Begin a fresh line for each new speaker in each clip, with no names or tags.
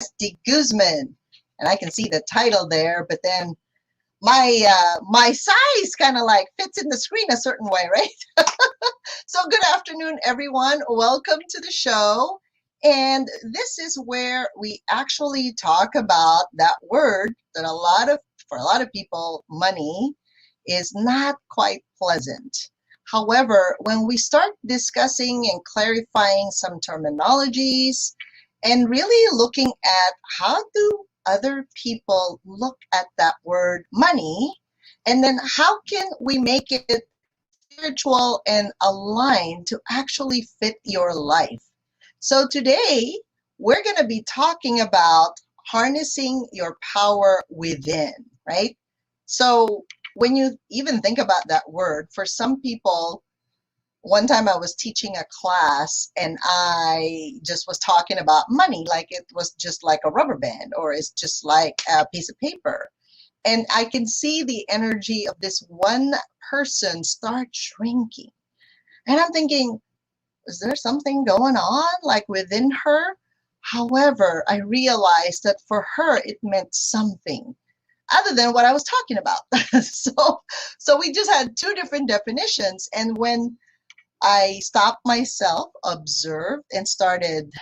Esty Guzman. And I can see the title there, but then my size kind of like fits in the screen a certain way, right? So good afternoon, everyone. Welcome to the show. And this is where we actually talk about that word that for a lot of people, money is not quite pleasant. However, when we start discussing and clarifying some terminologies and really looking at how do other people look at that word money, and then how can we make it spiritual and aligned to actually fit your life. So today we're going to be talking about harnessing your power within, right? So when you even think about that word, for some people, one time I was teaching a class and I just was talking about money like it was just like a rubber band or it's just like a piece of paper. And I can see the energy of this one person start shrinking. And I'm thinking, is there something going on like within her? However, I realized that for her, it meant something other than what I was talking about. So we just had two different definitions. And when I stopped myself, observed, and started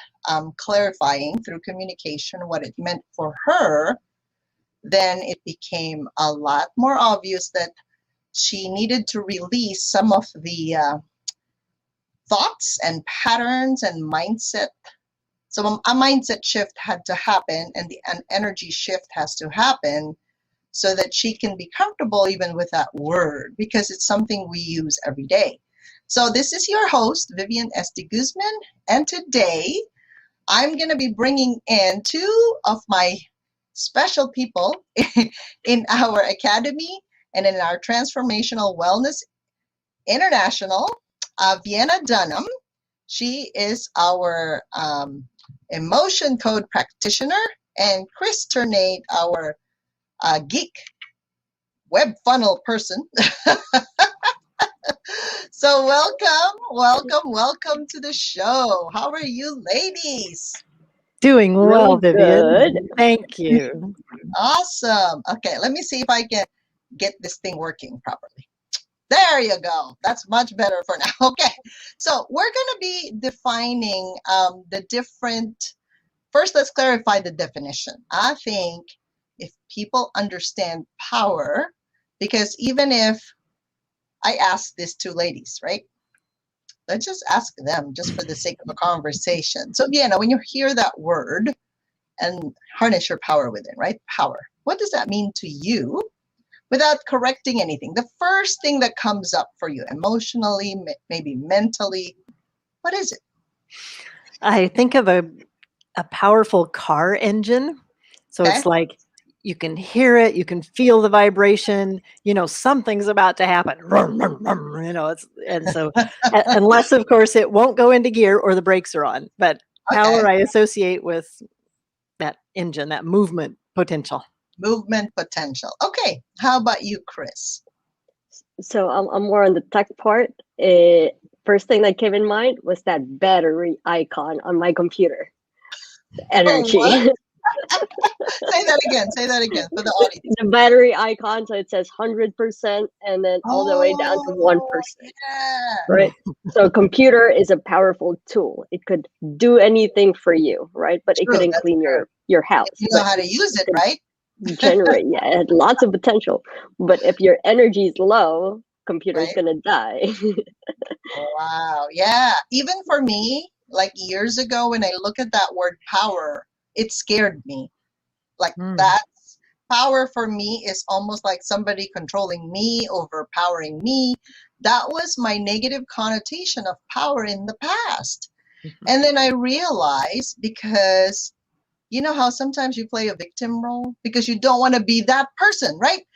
clarifying through communication what it meant for her, then it became a lot more obvious that she needed to release some of the thoughts and patterns and mindset. So a mindset shift had to happen and an energy shift has to happen so that she can be comfortable even with that word because it's something we use every day. So this is your host, Vivian Esty Guzman, and today I'm going to be bringing in two of my special people in our academy and in our Transformational Wellness International, Vienna Dunham. She is our emotion code practitioner, and Chris Ternate, our geek web funnel person. So welcome to the show. How are you ladies?
Doing well,
Really
Vivian.
good.
Thank you.
Awesome. Okay, let me see if I can get this thing working properly. There you go. That's much better for now. Okay, so we're going to be defining the different. First, let's clarify the definition. I think if people understand power, because even if I ask these two ladies, right? Let's just ask them just for the sake of a conversation. So, Vienna, when you hear that word and harness your power within, right? Power. What does that mean to you without correcting anything? The first thing that comes up for you emotionally, maybe mentally, what is it?
I think of a powerful car engine. So
Okay.
it's like you can hear it, you can feel the vibration, something's about to happen. Unless of course it won't go into gear or the brakes are on. But power
Okay.
I associate with that engine, that movement potential.
Movement potential. Okay. How about you, Chris?
So I'm more on the tech part. First thing that came in mind was that battery icon on my computer. Energy.
What? Say that again for the audience.
The battery icon, so it says 100% and then all the way down to 1%.
Yeah.
Right? So computer is a powerful tool. It could do anything for you, right? But it couldn't clean your house.
If you know how to use it, right?
Generate, yeah, it had lots of potential. But if your energy is low, computer is
Right.
gonna die.
Wow. Yeah. Even for me, like years ago, when I look at that word power, it scared me. Like that's power for me is almost like somebody controlling me, overpowering me. That was my negative connotation of power in the past. And then I realized because you know how sometimes you play a victim role because you don't want to be that person, right?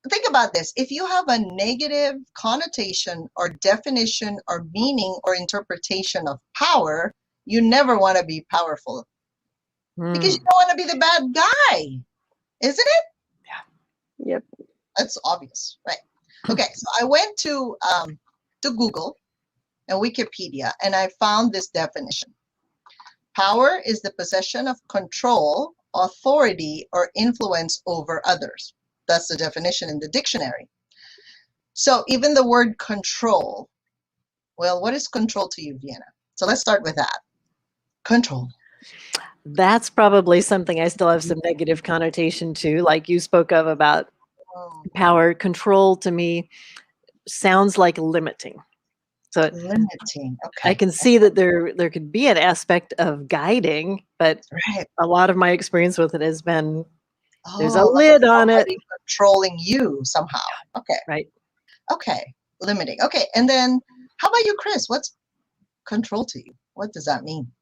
Think about this. If you have a negative connotation or definition or meaning or interpretation of power, you never want to be powerful because you don't want to be the bad guy, isn't it?
Yep.
That's obvious, right? Okay, so I went to Google and Wikipedia and I found this definition. Power is the possession of control, authority, or influence over others. That's the definition in the dictionary. So even the word control, well, what is control to you, Vienna? So let's start with that. Control.
That's probably something I still have some negative connotation to, like you spoke of about power. Control to me sounds like limiting. So
Limiting.
I
Okay.
can see that there could be an aspect of guiding, but
Right.
a lot of my experience with it has been there's a
Oh, like
lid on it.
somebody controlling you somehow. Okay.
Right.
Okay. Limiting. Okay. And then how about you, Chris? What's control to you? What does that mean?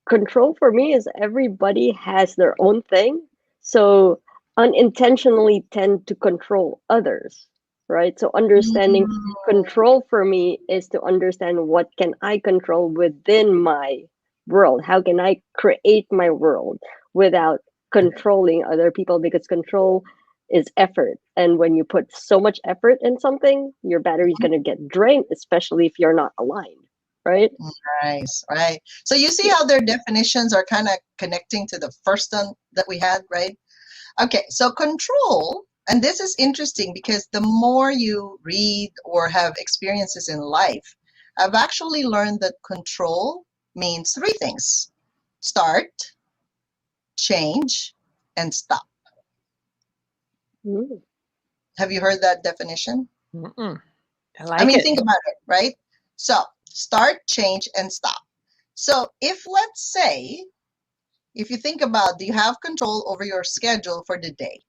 Control for me is everybody has their own thing. So unintentionally tend to control others, right? So understanding control for me is to understand what can I control within my world? How can I create my world without controlling other people? Because control is effort. And when you put so much effort in something, your battery is going to get drained, especially if you're not aligned, right?
Nice, right. So you see how their definitions are kind of connecting to the first one that we had, right? Okay, so control, and this is interesting because the more you read or have experiences in life, I've actually learned that control means three things: start, change, and stop.
Mm.
Have you heard that definition?
I
I
like
mean,
it.
think about it, right? So start, change, and stop. So if, let's say, if you think about, do you have control over your schedule for the day?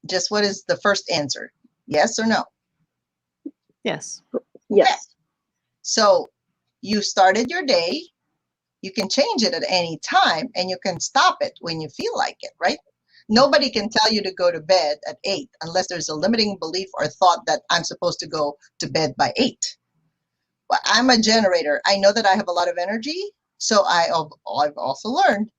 Just what is the first answer? Yes or no?
Yes.
Okay.
Yes.
So you started your day, you can change it at any time, and you can stop it when you feel like it, right? Nobody can tell you to go to bed at 8 unless there's a limiting belief or thought that I'm supposed to go to bed by 8. But I'm a generator. I know that I have a lot of energy, so I've also learned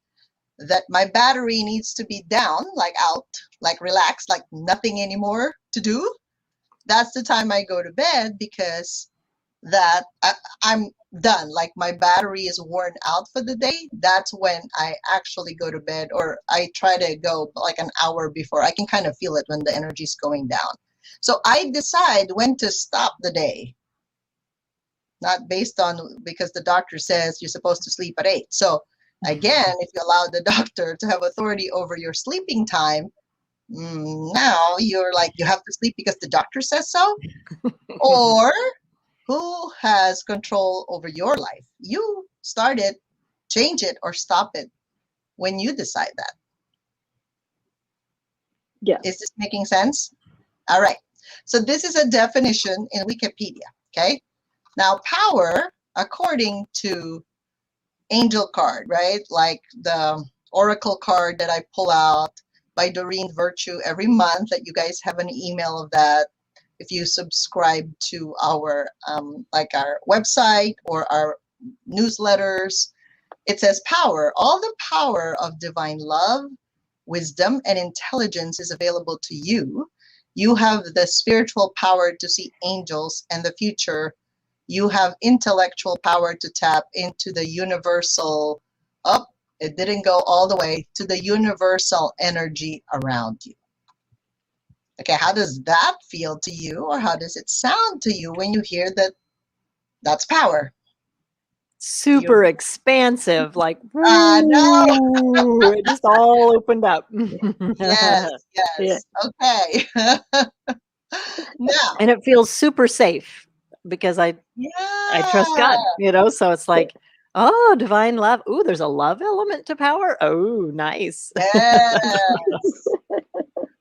that my battery needs to be down, like out, like relaxed, like nothing anymore to do. That's the time I go to bed, because that I'm done. Like my battery is worn out for the day. That's when I actually go to bed, or I try to go like an hour before. I can kind of feel it when the energy is going down. So I decide when to stop the day, not based on because the doctor says you're supposed to sleep at 8. So again, if you allow the doctor to have authority over your sleeping time, now you're like, you have to sleep because the doctor says so? Or who has control over your life? You start it, change it, or stop it when you decide that.
Yeah.
Is this making sense? All right. So this is a definition in Wikipedia. Okay. Now, power, according to angel card, right? Like the oracle card that I pull out by Doreen Virtue every month, that you guys have an email of that if you subscribe to our like our website or our newsletters. It says power. All the power of divine love, wisdom, and intelligence is available to you. You have the spiritual power to see angels and the future. You have intellectual power to tap into the universal, it didn't go all the way to the universal energy around you. Okay, how does that feel to you, or how does it sound to you when you hear that that's power?
Super expansive, like
No.
woo, it just all opened up.
Yes,
Yeah.
yes. Okay. Now,
And it feels super safe because I trust
yeah.
God, so it's like, oh, divine love. Ooh, there's a love element to power. Oh, nice.
Yes.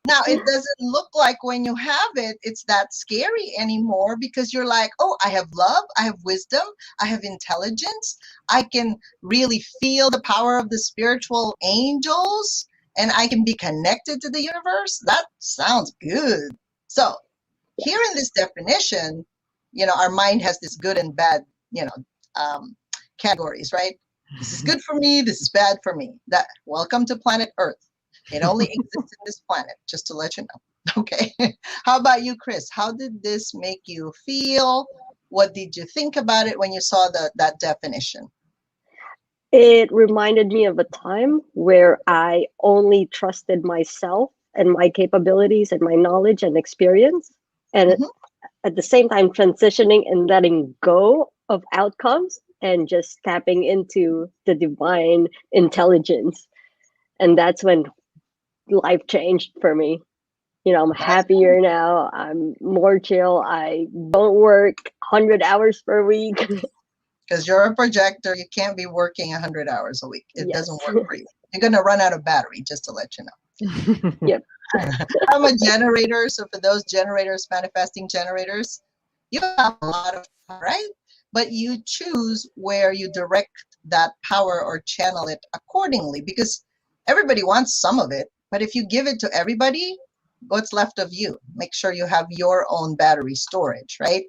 Now, it doesn't look like when you have it, it's that scary anymore, because you're like, oh, I have love, I have wisdom, I have intelligence. I can really feel the power of the spiritual angels, and I can be connected to the universe. That sounds good. So, here in this definition, our mind has this good and bad, categories, right? This is good for me, this is bad for me. Welcome to planet Earth. It only exists in this planet, just to let you know. Okay. How about you, Chris? How did this make you feel? What did you think about it when you saw that definition?
It reminded me of a time where I only trusted myself and my capabilities and my knowledge and experience. And
Mhm.
at the same time, transitioning and letting go of outcomes and just tapping into the divine intelligence. And that's when life changed for me. I'm
That's
happier now. I'm more chill. I don't work 100 hours per week.
because you're a projector. You can't be working 100 hours a week. It doesn't
Yes.
work for you. You're going to run out of battery, just to let you know.
Yep.
I'm a generator. So for those generators, manifesting generators, you have a lot of power, right? But you choose where you direct that power or channel it accordingly because everybody wants some of it. But if you give it to everybody, what's left of you? Make sure you have your own battery storage, right?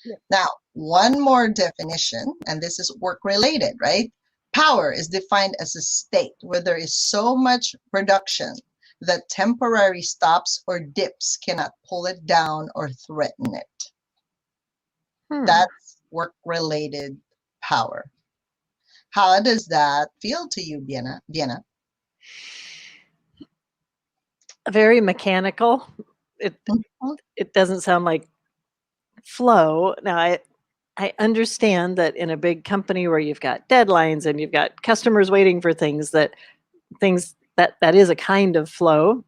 Yep.
Now, one more definition, and this is work related, right? Power is defined as a state where there is so much production that temporary stops or dips cannot pull it down or threaten it. That's work related power. How does that feel to you, Vienna?
Very mechanical. It
Mhm.
it doesn't sound like flow. Now I understand that in a big company where you've got deadlines and you've got customers waiting for things that is a kind of flow,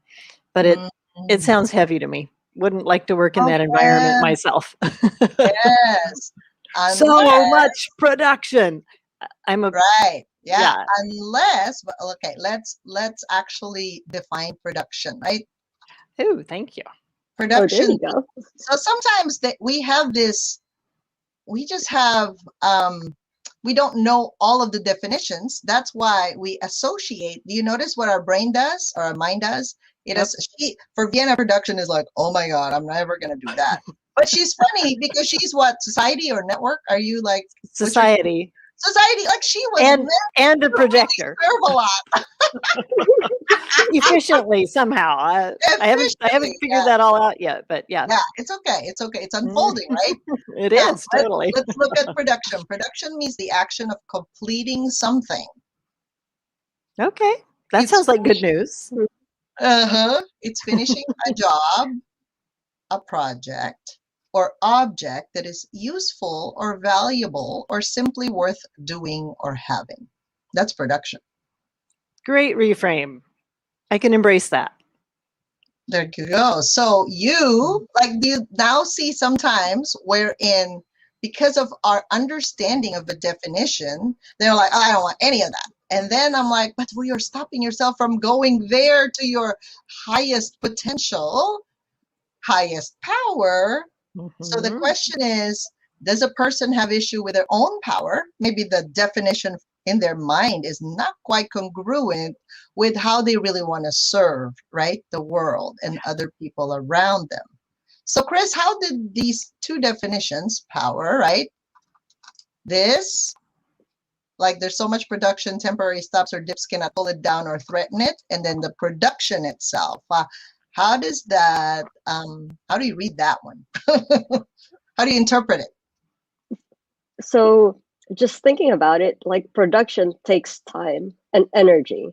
but it
Mhm.
sounds heavy to me. Wouldn't like to work in that environment
Okay.
myself.
Yes.
So
Unless,
much production. I'm a
right. Yeah.
yeah.
Unless, but okay, let's actually define production, right?
Ooh, thank you.
Oh, there
Production.
you go.
So sometimes that we have this, we just have we don't know all of the definitions. That's why we associate. Do you notice what our brain does or our mind does? It
Yep.
is she for Vienna production is like, oh my God, I'm never gonna do that. But she's funny because she's what, society or network? Are you like what's your
Society
society? Like she was meant
and a
to really
projector.
serve a lot.
Efficiently somehow. I haven't
Efficiently.
figured that all out yet, but yeah.
Yeah, it's okay. It's okay. It's
Mm,
unfolding, right?
it
Now,
is totally.
let's look at production. Production means the action of completing something.
Okay. That
It's
sounds like good
finishing,
news.
it's finishing a job, a project, or object that is useful or valuable or simply worth doing or having. That's production.
Great reframe. I can embrace that.
There you go. So you like do you now see sometimes wherein because of our understanding of the definition, they're like, I don't want any of that. And then I'm like, but we are stopping yourself from going there to your highest potential, highest power. So the
Mhm.
question is, does a person have issue with their own power? Maybe the definition in their mind is not quite congruent with how they really want to serve, right? The world and other people around them. So Chris, how did these two definitions, power, right? This, like there's so much production, temporary stops or dips cannot pull it down or threaten it. And then the production itself, how does that, how do you read that one? How do you interpret it?
So just thinking about it, like production takes time and energy,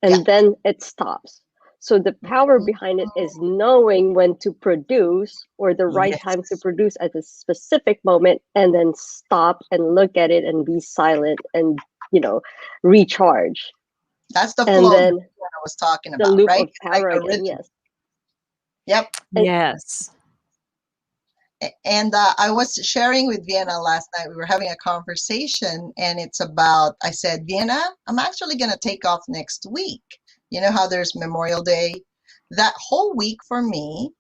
Yeah.
and then it stops. So the power behind it is knowing when to produce or the right time to
Yes.
produce at a specific moment and then stop and look at it and be silent and, recharge.
That's the
And
flow that
then
I was talking
the
about,
loop
right?
of
It's like
power
a
again,
rhythm.
yes.
Yep.
And
Yes.
And I was sharing with Vienna last night. We were having a conversation, and it's about, I said, Vienna, I'm actually going to take off next week. You know how there's Memorial Day? That whole week for me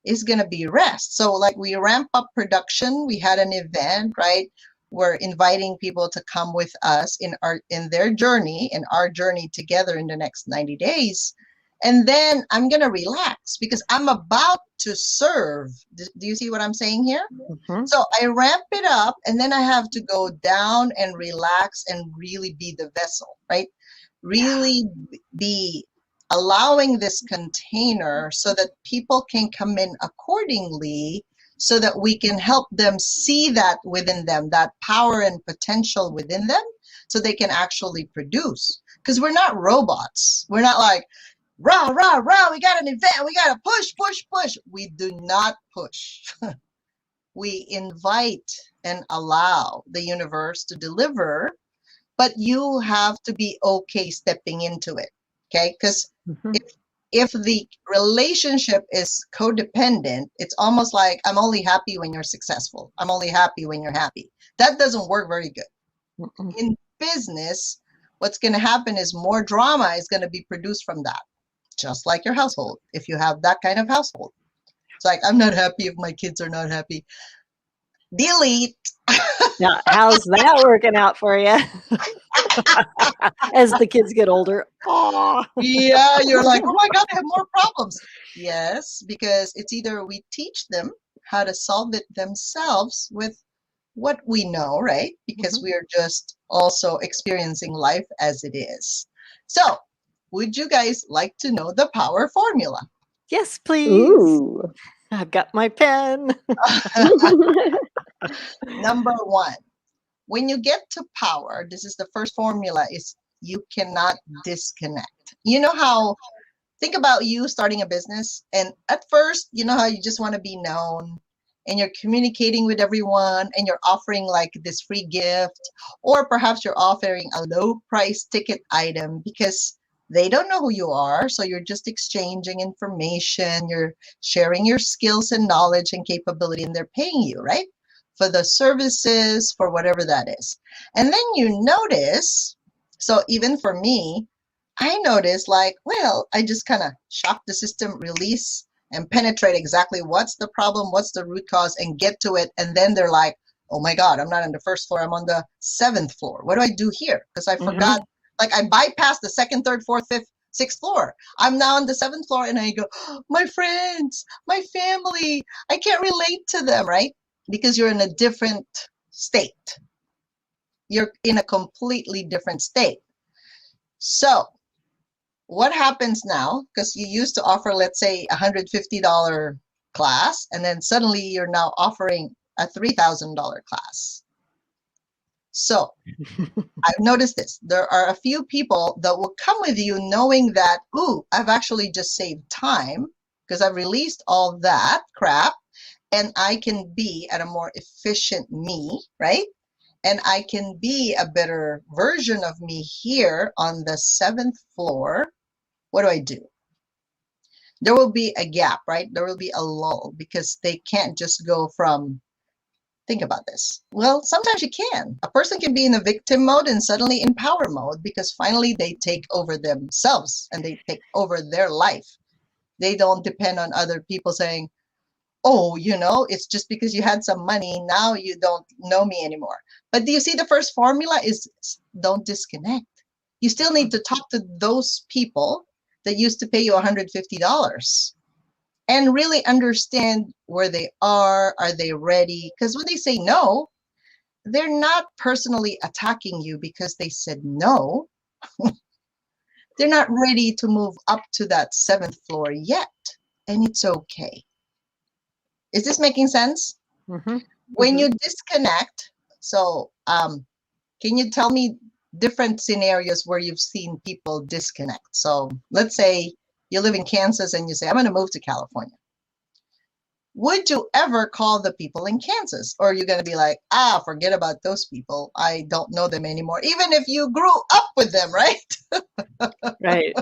is going to be rest. So, like, we ramp up production. We had an event, right? We're inviting people to come with us in their journey, in our journey together in the next 90 days. And then I'm going to relax because I'm about to serve. Do you see what I'm saying here?
Mhm.
So I ramp it up and then I have to go down and relax and really be the vessel, right? Really be allowing this container so that people can come in accordingly so that we can help them see that within them, that power and potential within them, so they can actually produce. Because we're not robots. We're not like, rah, rah, rah, we got an event, we got to push, push, push. We do not push. We invite and allow the universe to deliver, but you have to be okay stepping into it. Okay? Because if the relationship is codependent, it's almost like I'm only happy when you're successful. I'm only happy when you're happy. That doesn't work very good. In business, what's going to happen is more drama is going to be produced from that, just like your household. If you have that kind of household, it's like, I'm not happy if my kids are not happy. Delete.
Now, how's that working out for you? As the kids get older. Oh.
Yeah, you're like, oh my God, I have more problems. Yes, because it's either we teach them how to solve it themselves with what we know, right? Because we are just also experiencing life as it is. So, would you guys like to know the power formula?
Yes, please.
Ooh.
I've got my pen.
Number one, when you get to power, this is the first formula, is you cannot disconnect. You know how, think about you starting a business, and at first, you know how you just want to be known, and you're communicating with everyone, and you're offering like this free gift, or perhaps you're offering a low price ticket item because they don't know who you are. So you're just exchanging information, you're sharing your skills and knowledge and capability, and they're paying you, right? For the services, for whatever that is. And then you notice, so even for me, I noticed like, well, I just kind of shock the system, release, and penetrate exactly what's the problem, what's the root cause, and get to it. And then they're like, oh my God, I'm not on the first floor, I'm on the 7th floor. What do I do here? Because I forgot, like I bypassed the 2nd, 3rd, 4th, 5th, 6th floor. I'm now on the 7th floor, and I go, oh, my friends, my family, I can't relate to them, right? Because you're in a different state. You're in a completely different state. So what happens now, because you used to offer, let's say, $150 class, and then suddenly you're now offering a $3,000 class. So I've noticed this. There are a few people that will come with you knowing that, ooh, I've actually just saved time because I've released all that crap, and I can be at a more efficient me, right? And I can be a better version of me here on the 7th floor. What do I do? There will be a gap, right? There will be a lull because they can't just go from, think about this. Well, sometimes you can. A person can be in a victim mode and suddenly in power mode because finally they take over themselves and they take over their life. They don't depend on other people saying, oh, you know, it's just because you had some money, now you don't know me anymore. But do you see the first formula is don't disconnect. You still need to talk to those people that used to pay you $150 and really understand where they are they ready? Because when they say no, they're not personally attacking you because they said no. They're not ready to move up to that 7th floor yet, and it's okay. Is this making sense? When you disconnect, so can you tell me different scenarios where you've seen people disconnect? So let's say you live in Kansas and you say, I'm going to move to California. Would you ever call the people in Kansas? Or are you going to be like, forget about those people. I don't know them anymore. Even if you grew up with them, right?
Right.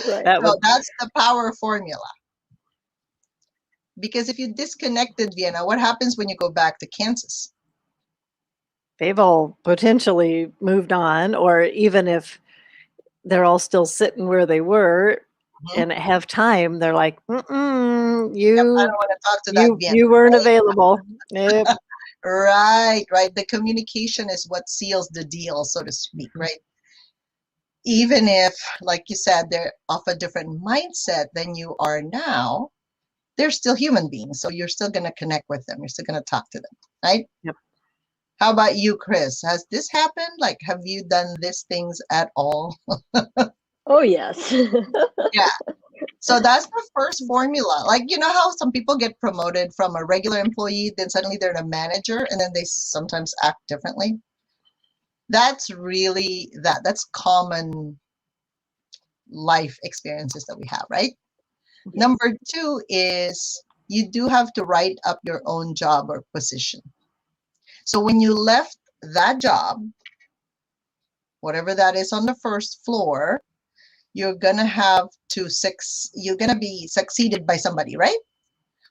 So that's the power formula. Because if you disconnected Vienna, what happens when you go back to Kansas?
They've all potentially moved on, or even if they're all still sitting where they were and have time, they're like, you
I don't want to talk to that Vienna.
You weren't available. Yep.
Right. The communication is what seals the deal, so to speak, right? Even if, like you said, they're of a different mindset than you are now, they're still human beings. So you're still going to connect with them. You're still going to talk to them, right?
Yep.
How about you, Chris? Has this happened? Like, have you done these things at all?
Oh, yes.
Yeah. So that's the first formula. Like, you know how some people get promoted from a regular employee, then suddenly they're a manager, and then they sometimes act differently? That's really that's common life experiences that we have, right? Number two is you do have to write up your own job or position. So when you left that job, whatever that is on the first floor, you're gonna have to you're gonna be succeeded by somebody, right?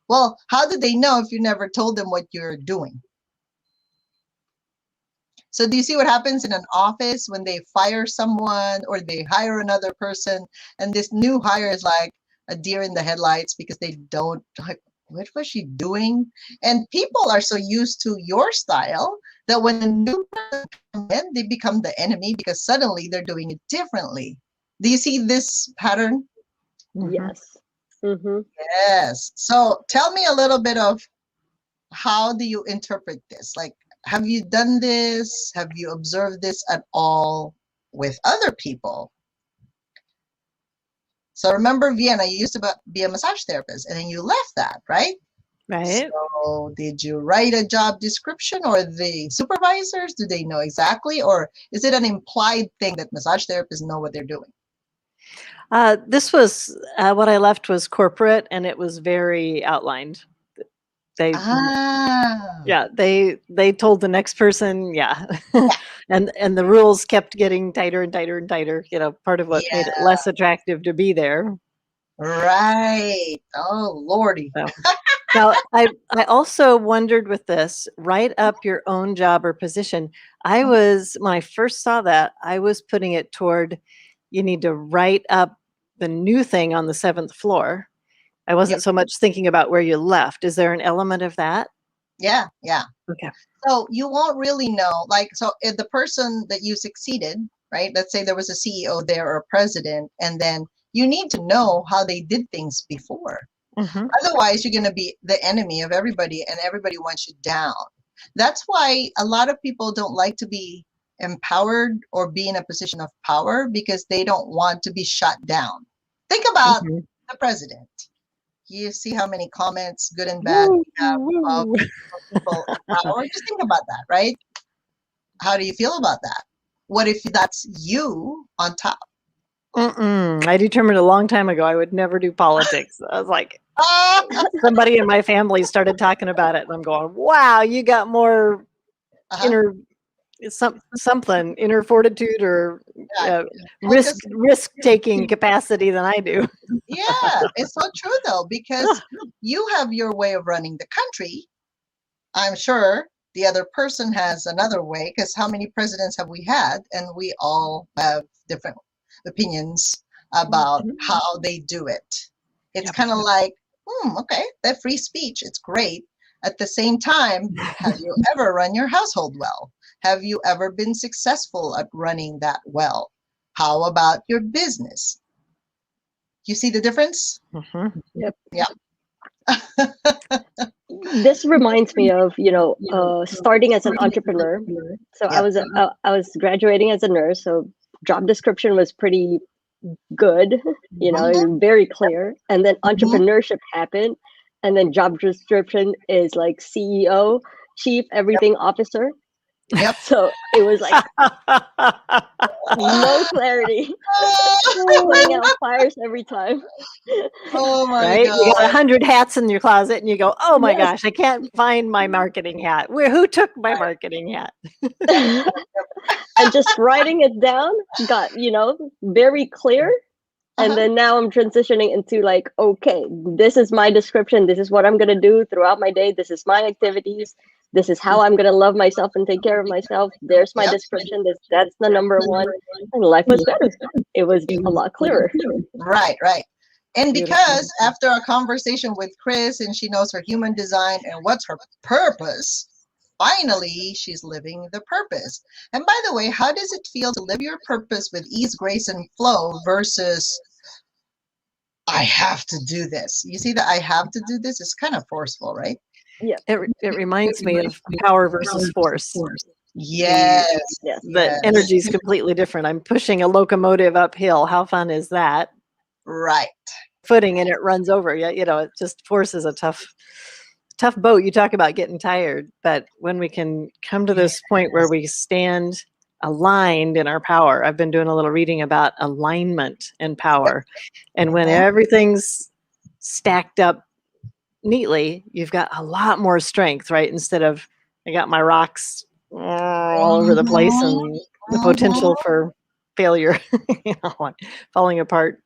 Well, how do they know if you never told them what you're doing? So do you see what happens in an office when they fire someone or they hire another person, and this new hire is like a deer in the headlights because they don't, like, what was she doing? And people are so used to your style that when a new person comes in, they become the enemy because suddenly they're doing it differently. Do you see this pattern?
Yes. Mm-hmm.
Yes. So tell me a little bit of how do you interpret this? Like, have you done this? Have you observed this at all with other people? So remember, Vienna, you used to be a massage therapist and then you left that, right?
Right.
So did you write a job description, or the supervisors, do they know exactly? Or is it an implied thing that massage therapists know what they're doing?
This was what I left was corporate, and it was very outlined. They,
Ah,
they told the next person, and the rules kept getting tighter and tighter and tighter. You know, part of what made it
yeah,
less attractive to be there.
right. Oh, Lordy.
So now I also wondered with this, write up your own job or position. I was, when I first saw that, I was putting it toward, you need to write up the new thing on the 7th floor. I wasn't
Yep.
so much thinking about where you left. Is there an element of that?
Yeah, yeah.
Okay.
So you won't really know, like, so if the person that you succeeded, right? Let's say there was a CEO there or a president, and then you need to know how they did things before.
Mm-hmm.
Otherwise, you're going to be the enemy of everybody and everybody wants you down. That's why a lot of people don't like to be empowered or be in a position of power because they don't want to be shut down. Think about
Mm-hmm.
the president. You see how many comments, good and bad, we have of people in power. Just think about that, right? How do you feel about that? What if that's you on top?
I determined a long time ago I would never do politics. I was like, somebody in my family started talking about it, and I'm going, "Wow, you got more inner something, inner fortitude or
Yeah.
risk taking capacity than I do."
Yeah, it's so true though, because you have your way of running the country. I'm sure the other person has another way, because how many presidents have we had? And we all have different opinions about how they do it. It's
Yep.
kind of like, okay, that free speech, it's great. At the same time, have you ever run your household well? Have you ever been successful at running that well? How about your business? You see the difference?
Mm-hmm.
Yep.
Yeah.
This reminds me of, starting as an entrepreneur. So
Yep.
I was graduating as a nurse, so job description was pretty good, very clear. And then entrepreneurship happened, and then job description is like CEO, chief everything officer.
Yep.
So it was like no clarity, putting out fires every time.
Oh my
Right? You got
God.
100 hats in your closet, and you go, "Oh my
Yes.
gosh, I can't find my marketing hat. Who took my marketing hat?"
And just writing it down got, very clear. And then now I'm transitioning into like, okay, this is my description. This is what I'm going to do throughout my day. This is my activities. This is how I'm going to love myself and take care of myself. There's my description. That's the number one. And life was better. It was a lot clearer.
Right, right. And
Beautiful.
because after our conversation with Chris, and she knows her human design and what's her purpose, finally she's living the purpose. And by the way, how does it feel to live your purpose with ease, grace, and flow versus I have to do this? You see that I have to do this is kind of forceful, right?
Yeah.
It reminds me of power versus force.
Yes.
Yes.
The energy is completely different. I'm pushing a locomotive uphill. How fun is that?
Right.
Footing and it runs over. It just forces a tough boat. You talk about getting tired, but when we can come to this point where we stand aligned in our power. I've been doing a little reading about alignment and power. And when
Mhm.
everything's stacked up neatly, you've got a lot more strength, right? Instead of I got my rocks all over the place
Mhm.
and the
Mhm.
potential for failure, like falling apart.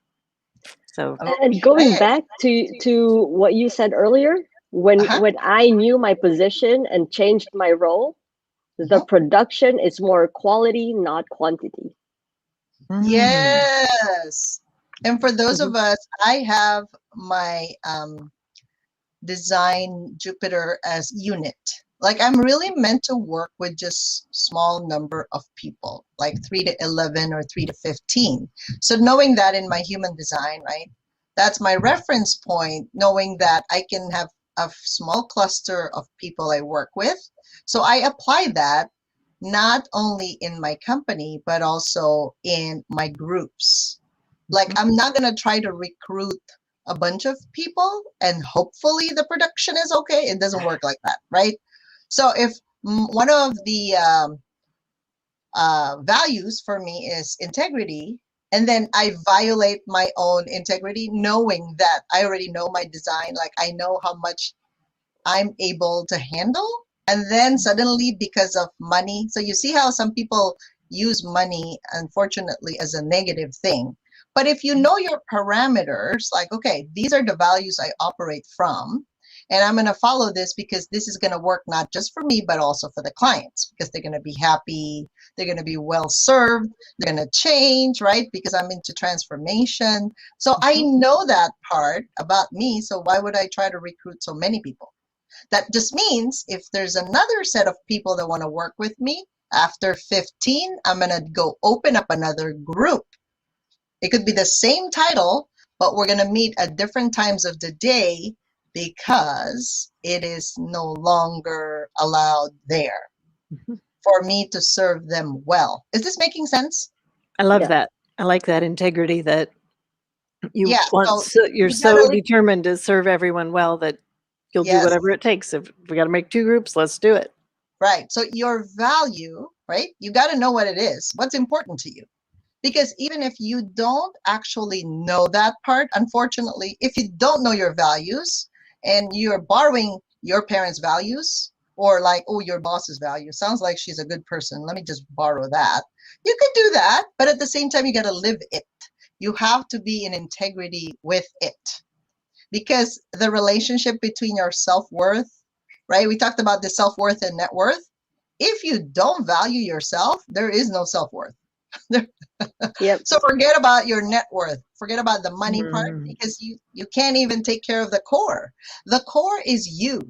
So
And going
Okay.
back to what you said earlier,
Uh-huh.
when I knew my position and changed my role, the
Mhm.
production is more quality, not quantity.
Yes. And for those
Mhm.
of us, I have my design Jupiter as unit. Like I'm really meant to work with just small number of people, like 3 to 11 or 3 to 15. So knowing that in my human design, right? That's my reference point, knowing that I can have a small cluster of people I work with. So I apply that not only in my company, but also in my groups. Like
Mhm.
I'm not going to try to recruit a bunch of people and hopefully the production is okay. It doesn't work like that, right? So if one of the values for me is integrity, and then I violate my own integrity, knowing that I already know my design, like I know how much I'm able to handle. And then suddenly, because of money, so you see how some people use money, unfortunately, as a negative thing. But if you know your parameters, like, okay, these are the values I operate from, and I'm going to follow this because this is going to work not just for me, but also for the clients because they're going to be happy, they're going to be well served, they're going to change, right? Because I'm into transformation. So I know that part about me. So why would I try to recruit so many people? That just means if there's another set of people that want to work with me after 15, I'm going to go open up another group. It could be the same title, but we're going to meet at different times of the day because it is no longer allowed there
Mhm.
for me to serve them well. Is this making sense?
I love
Yeah.
that. I like that integrity that you
Yeah.
want.
So
So you're
you
so
gotta,
determined to serve everyone well that you'll do
yes,
whatever it takes. If we got to make two groups, let's do it.
right. So your value, right? You got to know what it is. What's important to you? Because even if you don't actually know that part, unfortunately, if you don't know your values and you're borrowing your parents' values, or like, oh, your boss's value, sounds like she's a good person. Let me just borrow that. You can do that, but at the same time, you got to live it. You have to be in integrity with it because the relationship between your self worth, right? We talked about the self worth and net worth. If you don't value yourself, there is no self worth.
Yep.
So forget about your net worth. Forget about the money part
Mm.
because you can't even take care of the core. The core is you.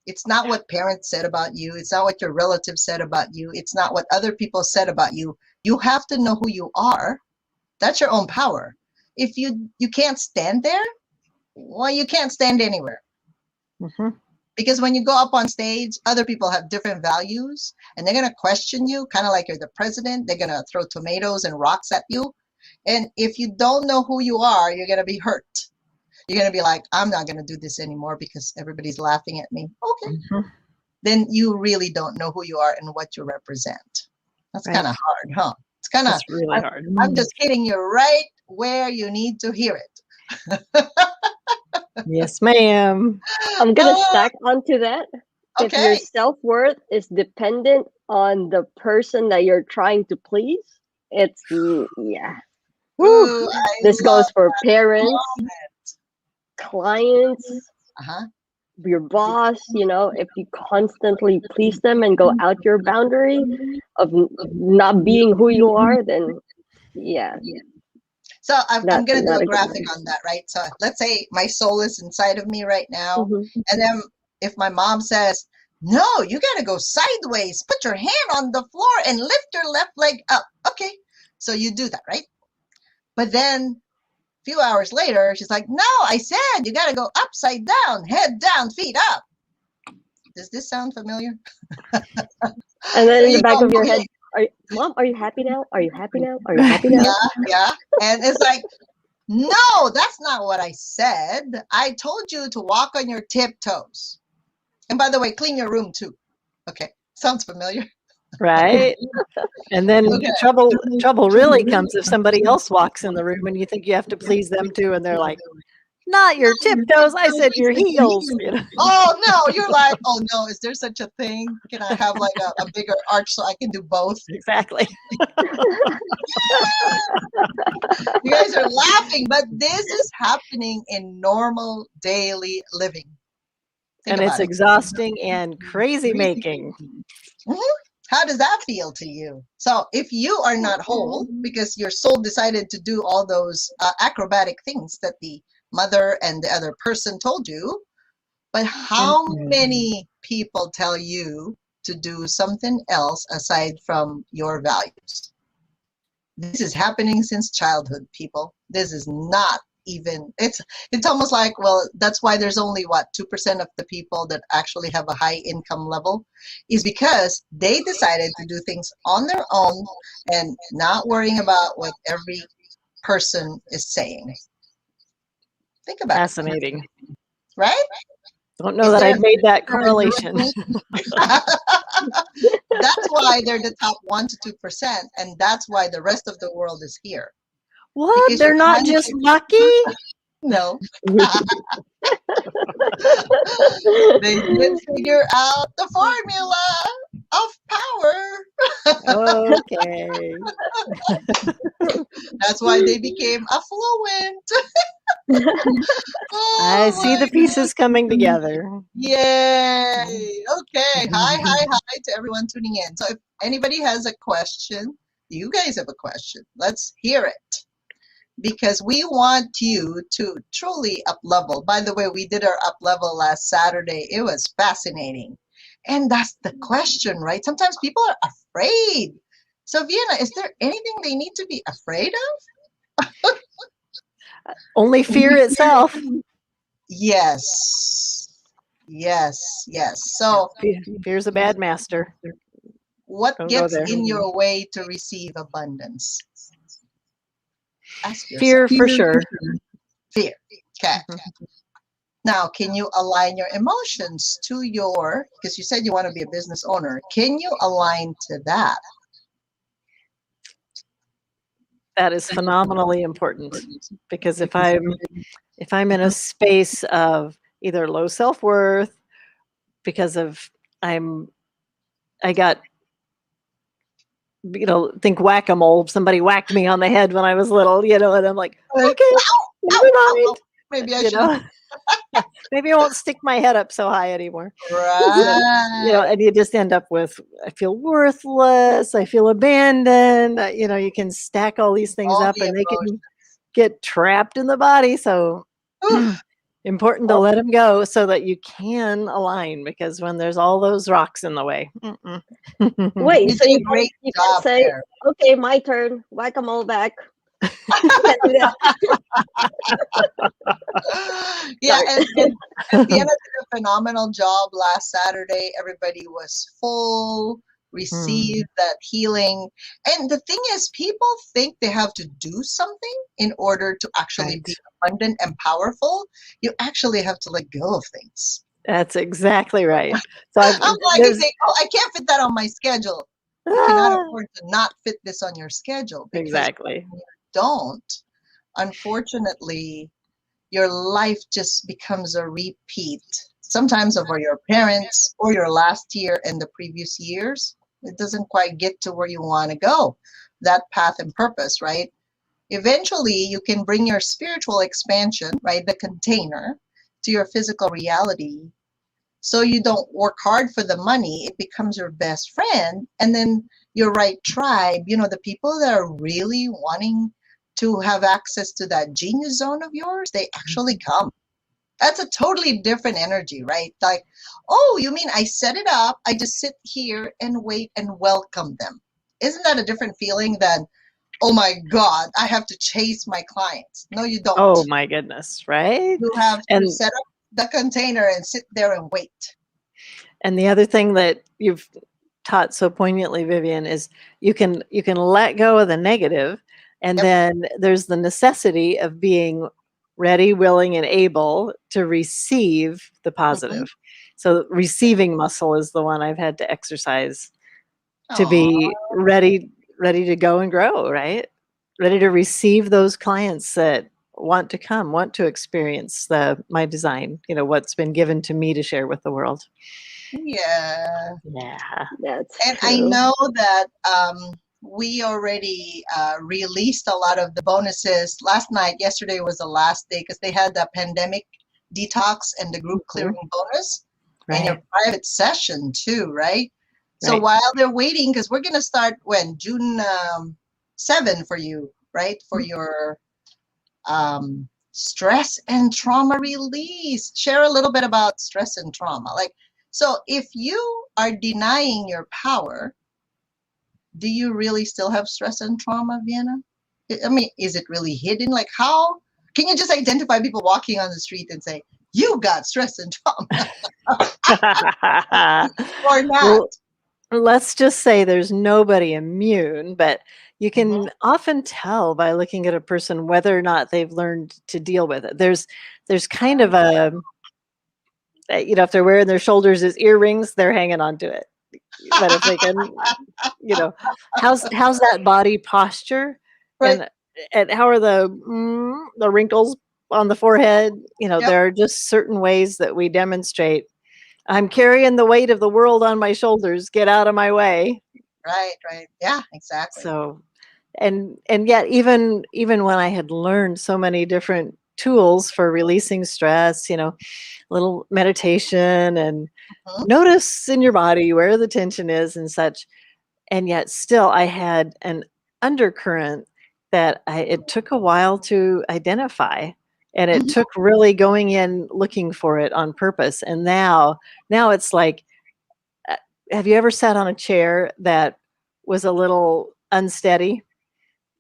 It's not what parents said about you. It's not what your relatives said about you. It's not what other people said about you. You have to know who you are. That's your own power. If you can't stand there, well, you can't stand anywhere.
Mhm.
Because when you go up on stage, other people have different values and they're going to question you, kind of like you're the president. They're going to throw tomatoes and rocks at you. And if you don't know who you are, you're going to be hurt. You're going to be like, I'm not going to do this anymore because everybody's laughing at me. Okay.
Mhm.
Then you really don't know who you are and what you represent. That's kind
Right.
of hard, huh? It's kind of,
That's really
I'm,
hard.
I'm just hitting you right where you need to hear it.
Yes, ma'am.
I'm gonna
Oh,
stack onto that. If your
okay.
self-worth is dependent on the person that you're trying to please, yeah. Woo.
Ooh, I
This
love
goes for parents,
it.
clients,
Uh-huh.
your boss. If you constantly please them and go out your boundary of not being who you are, then yeah,
So I'm going to do
not
a
a good
graphic
one.
on that, right? So let's say my soul is inside of me right now.
Hmm.
And then if my mom says, no, you got to go sideways, put your hand on the floor and lift your left leg up. Okay. So you do that, right? But then a few hours later, she's like, no, I said you got to go upside down, head down, feet up. Does this sound familiar?
And then
So
in the
you
back
go,
of your
okay,
head, Mom, are you happy now? Are you happy now? Are you happy now?
yeah, yeah. And it's like, no, that's not what I said. I told you to walk on your tiptoes. And by the way, clean your room too. Okay, sounds familiar.
Right? And then
Okay.
trouble really comes if somebody else walks in the room and you think you have to please them too, and they're like, "Not your tiptoes, I said your heels." You know?
Oh no, you're like, oh no, is there such a thing? Can I have like a bigger arch so I can do both?
Exactly.
You guys are laughing, but this is happening in normal daily living. Think
And
about
it's
it.
exhausting and crazy making.
Mhm. How does that feel to you? So if you are not whole because your soul decided to do all those acrobatic things that the mother and the other person told you, but how many people tell you to do something else aside from your values? This is happening since childhood, people. This is not even, it's almost like, well, that's why there's only what 2% of the people that actually have a high income level, is because they decided to do things on their own and not worrying about what every person is saying. Think about
Fascinating.
it, right?
Don't know
Is
that
there
I'd made that correlation.
That's why they're the top 1 to 2%, and that's why the rest of the world is here.
What?
Because
They're
you're
not
trying
just
to
lucky?
no. They did figure out the formula of power.
Okay.
That's why they became affluent.
I
Oh
see the
my
pieces coming together.
Yay! Okay. Hi to everyone tuning in. So if anybody has a question, you guys have a question, let's hear it. Because we want you to truly up level. By the way, we did our up level last Saturday. It was fascinating. And that's the question, right? Sometimes people are afraid. So Vienna, is there anything they need to be afraid of?
Only fear itself.
Yes. Yes. So
Fear's a bad master.
what
Don't go
gets
there.
in your way to receive abundance? Ask yourself.
Fear for sure.
Fear. Okay.
Mhm.
Now, can you align your emotions to your, because you said you want to be a business owner, can you align to that?
That is phenomenally important, because if I'm in a space of either low self-worth because of I got, think whack-a-mole, somebody whacked me on the head when I was little, and I'm like,
Like,
okay,
ow,
never mind,
ow. Maybe I
you
should.
know. Maybe I won't stick my head up so high anymore.
Right.
And you just end up with, I feel worthless, I feel abandoned. You can stack all these things
All
up
the
and they can
emotions.
get trapped in the body. So
Oof.
important to let them go so that you can align, because when there's all those rocks in the way.
Wait,
You
so
did
you
a great
you can
job
say,
there.
okay, my turn, whack 'em all back. You can't do that.
Yeah,
Sorry.
and Vienna did a phenomenal job last Saturday. Everybody was full, received that healing. And the thing is, people think they have to do something in order to actually be abundant and powerful. You actually have to let go of things.
That's exactly right. So
I'm like, you think, oh, I can't fit that on my schedule. You cannot afford to not fit this on your schedule, because
exactly.
when you don't, unfortunately, your life just becomes a repeat, sometimes of your parents or your last year and the previous years. It doesn't quite get to where you want to go, that path and purpose, right? Eventually, you can bring your spiritual expansion, right, the container, to your physical reality. So you don't work hard for the money, it becomes your best friend. And then your right tribe, the people that are really wanting to have access to that genius zone of yours, they actually come. That's a totally different energy, right? Like, oh, you mean I set it up, I just sit here and wait and welcome them. Isn't that a different feeling than, oh my God, I have to chase my clients? No, you don't.
Oh my goodness, right?
You have to
And
set up the container and sit there and wait.
and the other thing that you've taught so poignantly, Vivian, is you can let go of the negative, and then there's the necessity of being ready, willing, and able to receive the positive. So receiving muscle is the one I've had to exercise to
Oh,
be ready to go and grow, right? Ready to receive those clients that want to come, want to experience my design, what's been given to me to share with the world.
yeah.
Yeah.
That's
And I
true.
know that we already released a lot of the bonuses last night. Yesterday was the last day because they had the pandemic detox and the group clearing
Mhm.
bonus and your
Right.
private session too, right? So
Right.
while they're waiting, because we're going to start when? June 7 for you, right? For your stress and trauma release. Share a little bit about stress and trauma. Like, so if you are denying your power, do you really still have stress and trauma, Vienna? I mean, is it really hidden? Like, how can you just identify people walking on the street and say, you got stress and trauma or not?
Well, let's just say there's nobody immune, but you
Mhm.
can often tell by looking at a person whether or not they've learned to deal with it. There's kind of if they're wearing their shoulders as earrings, they're hanging on to it. But if they can, you know, how's that body posture,
Right.
and how are the wrinkles on the forehead?
Yep.
There are just certain ways that we demonstrate. I'm carrying the weight of the world on my shoulders. Get out of my way.
Right. Right. Yeah, exactly.
So, and yet, even when I had learned so many different tools for releasing stress, little meditation and
Mhm.
notice in your body where the tension is and such, and yet still I had an undercurrent that it took a while to identify, and it
Mhm.
took really going in looking for it on purpose. And now it's like, uh, have you ever sat on a chair that was a little unsteady?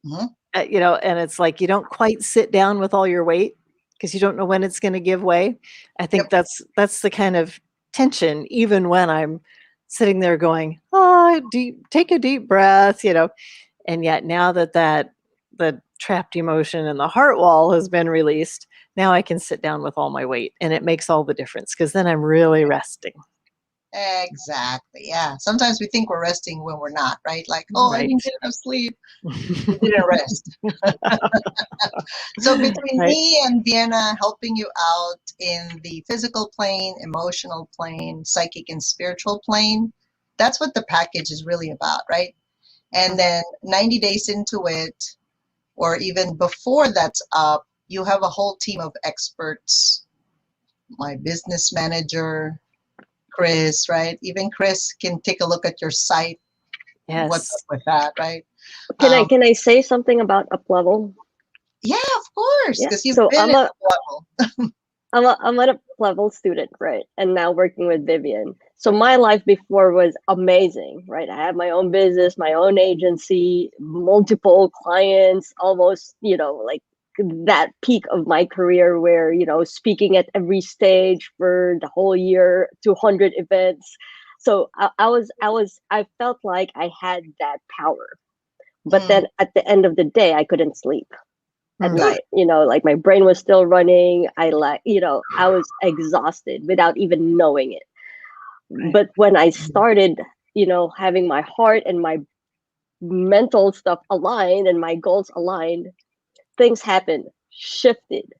Mhm.
And it's like you don't quite sit down with all your weight because you don't know when it's going to give way. I think
Yep.
that's the kind of tension, even when I'm sitting there going, oh, take a deep breath, and yet now that the trapped emotion and the heart wall has been released, now I can sit down with all my weight, and it makes all the difference because then I'm really resting.
Exactly. Yeah. Sometimes we think we're resting when we're not, right? Like, oh, I
Right.
didn't get enough sleep. You didn't rest. So between
Right.
me and Vienna helping you out in the physical plane, emotional plane, psychic and spiritual plane, that's what the package is really about, right? And then 90 days into it, or even before that's up, you have a whole team of experts. My business manager, Chris, right? Even Chris can take a look at your site. What's up
Yes.
with that, right?
Can I
Um,
can I say something about up level?
yeah, of course,
Yeah.
because you've
So
been in the level.
I'm an up level student, right? And now working with Vivian. So my life before was amazing, right? I had my own business, my own agency, multiple clients, almost, like that peak of my career where, speaking at every stage for the whole year, 200 events. So I felt like I had that power. But
Mm,
then at the end of the day, I couldn't sleep at
Mm.
good.
night. Like my brain was still running. I was exhausted without even knowing it.
Right.
But when I started, having my heart and my mental stuff aligned and my goals aligned, things happened, shifted.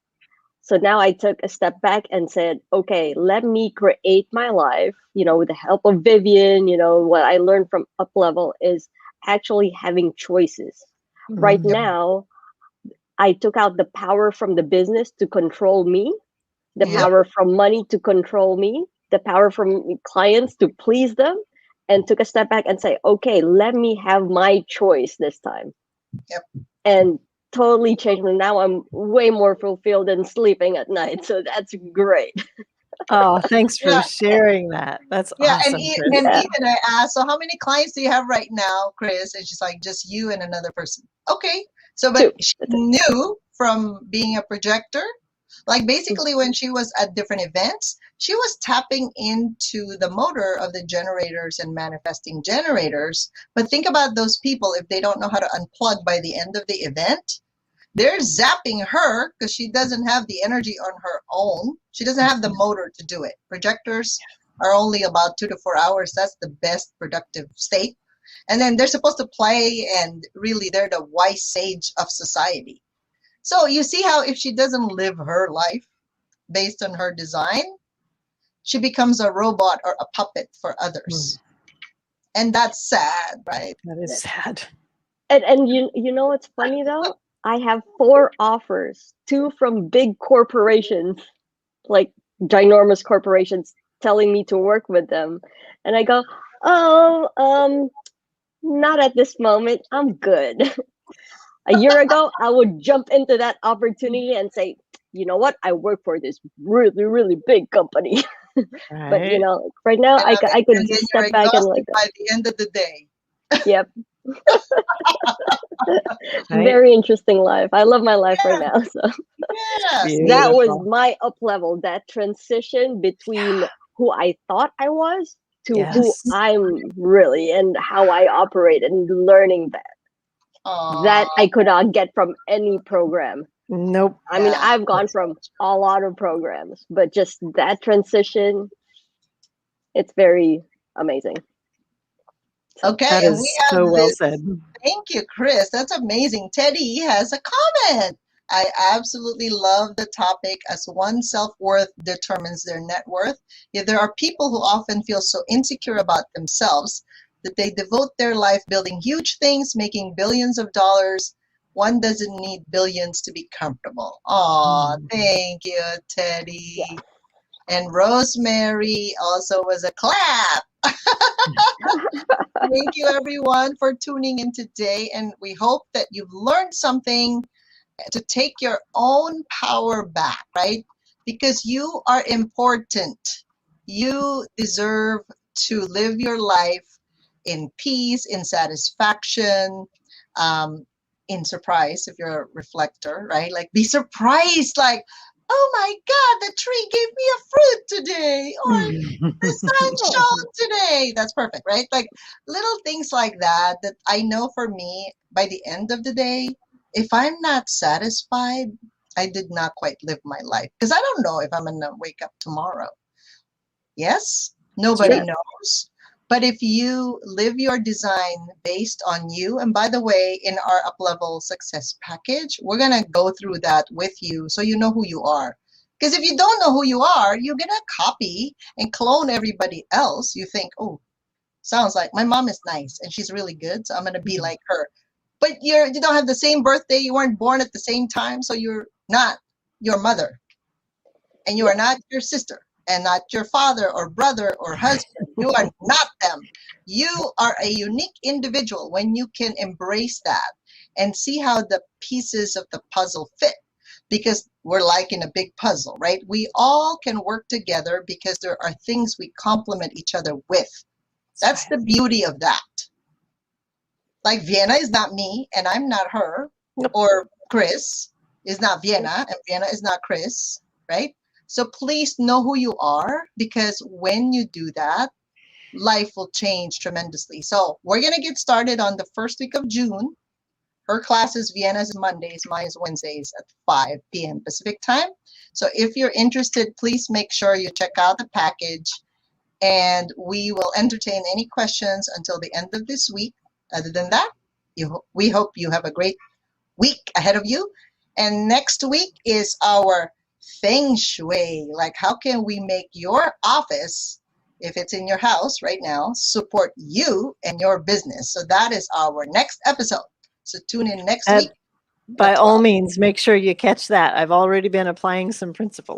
So now I took a step back and said, okay, let me create my life, with the help of Vivian. What I learned from Up Level is actually having choices. Right
Mm.
Yep.
now, I took out the power from the business to control me, the
Yep.
power from money to control me, the power from clients to please them, and took a step back and say, okay, let me have my choice this time.
Yep.
And totally changed me. Now I'm way more fulfilled and sleeping at night. So that's great.
Oh, thanks for
Yeah.
sharing that. That's
Yeah. And,
awesome,
and
Chris.
Yeah.
even I asked, so how many clients do you have right now, Chris? And she's like, just you and another person. Okay. So, but
Two.
she
That's it.
knew from being a projector, like basically when she was at different events, she was tapping into the motor of the generators and manifesting generators. But think about those people if they don't know how to unplug by the end of the event. They're zapping her because she doesn't have the energy on her own. She doesn't have the motor to do it. Projectors are only about 2 to 4 hours. That's the best productive state. And then they're supposed to play, and really they're the wise sage of society. So you see how if she doesn't live her life based on her design, she becomes a robot or a puppet for others. And that's sad, right?
That is sad.
And you know what's funny though? I have 4 offers, 2 from big corporations, like ginormous corporations, telling me to work with them, and I go, oh, not at this moment. I'm good. A year ago, I would jump into that opportunity and say, you know what? I work for this really, really big company. But you
Right.
know, right now,
And
I could
then
just
you're
step back and like,
exhausted by the end of the day.
yep,
Right.
very interesting life. I love my life right now. So
Yes.
that was
Beautiful.
my up level, that transition between who I thought I was to who
Yes.
I'm really and how I operate, and learning that I
Aw,
could not get from any program.
Nope.
I mean,
yeah.
I've gone from a lot of programs, but just that transition, it's very amazing.
Okay,
That
and we
is
have
so well
this.
said.
Thank you, Chris. That's amazing. Teddy has a comment. I absolutely love the topic, as one's self-worth determines their net worth. Yet there are people who often feel so insecure about themselves that they devote their life building huge things, making billions of dollars. One doesn't need billions to be comfortable. Aw, thank you, Teddy.
Yeah.
And Rosemary also was a clap. Thank you, everyone, for tuning in today. And we hope that you've learned something to take your own power back, right? Because you are important. You deserve to live your life in peace, in satisfaction, um, in surprise, if you're a reflector, right? Like, be surprised, like, oh my God, the tree gave me a fruit today, or the sun shone today. That's perfect, right? Like little things like that, that I know for me, by the end of the day, if I'm not satisfied, I did not quite live my life, because I don't know if I'm going to wake up tomorrow. Yes, nobody
Yes.
knows. But if you live your design based on you, and by the way, in our up level success package, we're going to go through that with you so you know who you are. Because if you don't know who you are, you're going to copy and clone everybody else. You think, oh, sounds like my mom is nice and she's really good, so I'm going to be like her. But you don't have the same birthday, you weren't born at the same time, so you're not your mother, and you are not your sister, and not your father or brother or husband. You are not them. You are a unique individual when you can embrace that and see how the pieces of the puzzle fit. Because we're like in a big puzzle, right? We all can work together because there are things we complement each other with. That's the beauty of that. Like Vienna is not me and I'm not her,
Nope.
or Chris is not Vienna and Vienna is not Chris, right? So please know who you are, because when you do that, life will change tremendously. So we're going to get started on the first week of June. Her class is Vienna's Mondays, mine is Wednesdays at 5 p.m. Pacific time. So if you're interested, please make sure you check out the package, and we will entertain any questions until the end of this week. Other than that, we hope you have a great week ahead of you. And next week is our feng shui. Like, how can we make your office, if it's in your house right now, support you and your business? So that is our next episode. So tune in next week.
By all means, make sure you catch that. I've already been applying some principles.